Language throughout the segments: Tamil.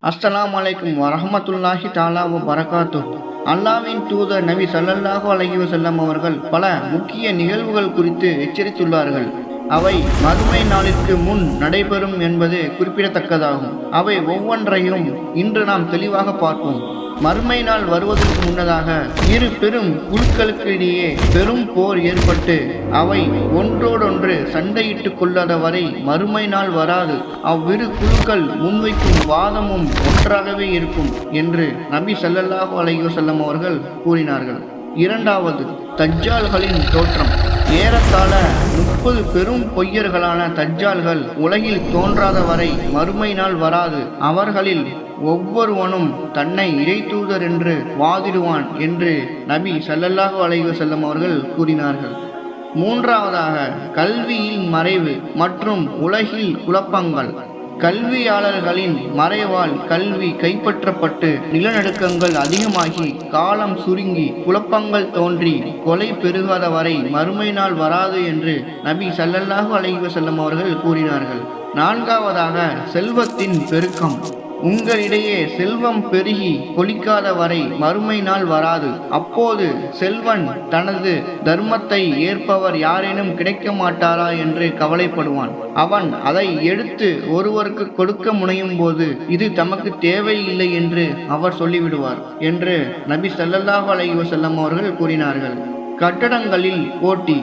அஸ்ஸலாமு அலைக்கும் வரஹ்மத்துல்லாஹி தஆலா வ பரகாத்துஹு. அல்லாஹ்வின் தூதர் நபி ஸல்லல்லாஹு அலைஹி வஸல்லம் அவர்கள் பல முக்கிய நிகழ்வுகள் குறித்து எச்சரித்துள்ளார்கள். அவை மறுமை நாளிற்கு முன் நடைபெறும் என்பது குறிப்பிடத்தக்கதாகும். அவை ஒவ்வொன்றையும் இன்று நாம் தெளிவாக பார்ப்போம். மறுமை நாள் வருவதற்கு முன்னதாக இரு பெரும் குழுக்களுக்கு இடையே பெரும் போர் ஏற்பட்டு அவை ஒன்றோடொன்று சண்டையிட்டு கொள்ளாத வரை மறுமை நாள் வராது. அவ்விரு குழுக்கள் முன்வைக்கும் வாதமும் ஒன்றாகவே இருக்கும் என்று நபி ஸல்லல்லாஹு அலைஹி வஸல்லம் அவர்கள் கூறினார்கள். இரண்டாவது, தஜ்ஜால்களின் தோற்றம். ஏறத்தாழ 30 பெரும் பொய்யர்களான தஜ்ஜால்கள் உலகில் தோன்றாத வரை மறுமை நாள் வராது. அவர்களில் ஒவ்வொருவனும் தன்னை இறைத்தூதர் என்று வாதிடுவான் என்று நபி ஸல்லல்லாஹு அலைஹி வஸல்லம் அவர்கள் கூறினார்கள். மூன்றாவதாக, கல்வியின் மறைவு மற்றும் உலகில் குழப்பங்கள். கல்வியாளர்களின் மறைவால் கல்வி கைப்பற்றப்பட்டு நிலநடுக்கங்கள் அதிகமாகி காலம் சுருங்கி குழப்பங்கள் தோன்றி கொலை பெருகாத வரை மறுமை நாள் வராது என்று நபி ஸல்லல்லாஹு அலைஹி வஸல்லம் அவர்கள் கூறினார்கள். நான்காவதாக, செல்வத்தின் பெருக்கம். உங்களிடையே செல்வம் பெருகி கொளிக்காத வரை மறுமை நாள் வராது. அப்போது செல்வன் தனது தர்மத்தை ஏற்பவர் யாரேனும் கிடைக்க மாட்டாரா என்று கவலைப்படுவான். அவன் அதை எடுத்து ஒருவருக்கு கொடுக்க முனையும் போது இது தமக்கு தேவையில்லை என்று அவர் சொல்லிவிடுவார் என்று நபி ஸல்லல்லாஹு அலைஹி வஸல்லம் அவர்கள் கூறினார்கள். கட்டடங்களில் போட்டி.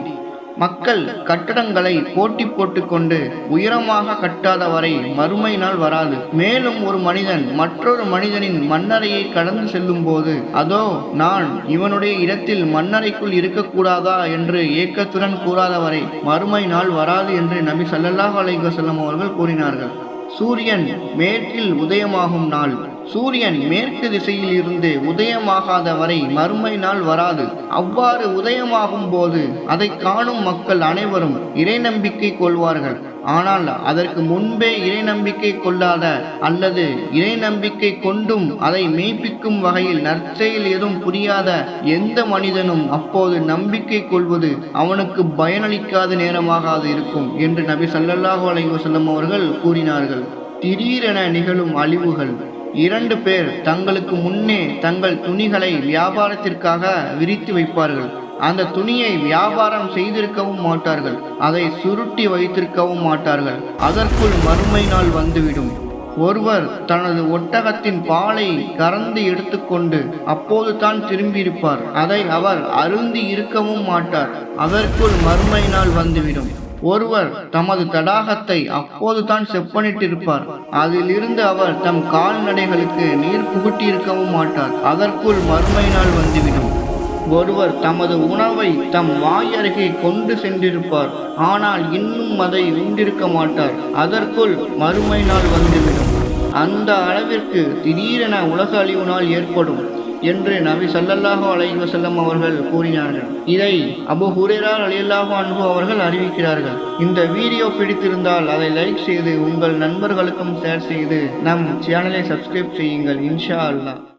மக்கள் கட்டடங்களை போட்டி போட்டுக்கொண்டு உயரமாக கட்டாத வரை மறுமை நாள் வராது. மேலும் ஒரு மனிதன் மற்றொரு மனிதனின் மண்ணறையை கடந்து செல்லும் போது அதோ நான் இவனுடைய இடத்தில் மண்ணறைக்குள் இருக்கக்கூடாதா என்று ஏக்கத்துடன் கூறாத வரை மறுமை நாள் வராது என்று நபி ஸல்லல்லாஹு அலைஹி வஸல்லம் அவர்கள் கூறினார்கள். சூரியன் மேற்கில் உதயமாகும் நாள். சூரியன் மேற்கு திசையில் இருந்து உதயமாகாத வரை மறுமை நாள் வராது. அவ்வாறு உதயமாகும் போது அதை காணும் மக்கள் அனைவரும் இறை நம்பிக்கை கொள்வார்கள். ஆனால் அதற்கு முன்பே இறை நம்பிக்கை கொள்ளாத அல்லது இறை நம்பிக்கை கொண்டும் அதை மெய்ப்பிக்கும் வகையில் நற்செயல் எதுவும் புரியாத எந்த மனிதனும் அப்போது நம்பிக்கை கொள்வது அவனுக்கு பயனளிக்காத நேரமாக அது இருக்கும் என்று நபி ஸல்லல்லாஹு அலைஹி வஸல்லம் அவர்கள் கூறினார்கள். திடீரென நிகழும் அழிவுகள். 2 பேர் தங்களுக்கு முன்னே தங்கள் துணிகளை வியாபாரத்திற்காக விரித்து வைப்பார்கள். அந்த துணியை வியாபாரம் செய்திருக்கவும் மாட்டார்கள். அதை சுருட்டி வைத்திருக்கவும் மாட்டார்கள். அதற்குள் மறுமை நாள் வந்துவிடும். ஒருவர் தனது ஒட்டகத்தின் பாலை கறந்து எடுத்துக்கொண்டு அப்போது தான் திரும்பியிருப்பார். அதை அவர் அருந்தி இருக்கவும் மாட்டார். அதற்குள் மறுமை நாள் வந்துவிடும். ஒருவர் தமது தடாகத்தை அப்போது தான் செப்பனிட்டிருப்பார். அதிலிருந்து அவர் தம் கால்நடைகளுக்கு நீர் புகுட்டியிருக்கவும் மாட்டார். அதற்குள் மறுமை நாள் வந்துவிடும். ஒருவர் தமது உணவை தம் வாய் அருகே கொண்டு சென்றிருப்பார். ஆனால் இன்னும் அதை உண்டிருக்க மாட்டார். அதற்குள் மறுமை நாள் வந்துவிடும். அந்த அளவிற்கு திடீரென உலக அழிவு நாள் ஏற்படும் என்று நபி ஸல்லல்லாஹு அலைஹி வஸல்லம் அவர்கள் கூறினார்கள். இதை அபூ ஹுரைரா ரலியல்லாஹு அன்ஹு அவர்கள் அறிவிக்கிறார்கள். இந்த வீடியோ பிடித்திருந்தால் அதை லைக் செய்து உங்கள் நண்பர்களுக்கும் ஷேர் செய்து நம் சேனலை சப்ஸ்கிரைப் செய்யுங்கள். இன்ஷா அல்லாஹ்.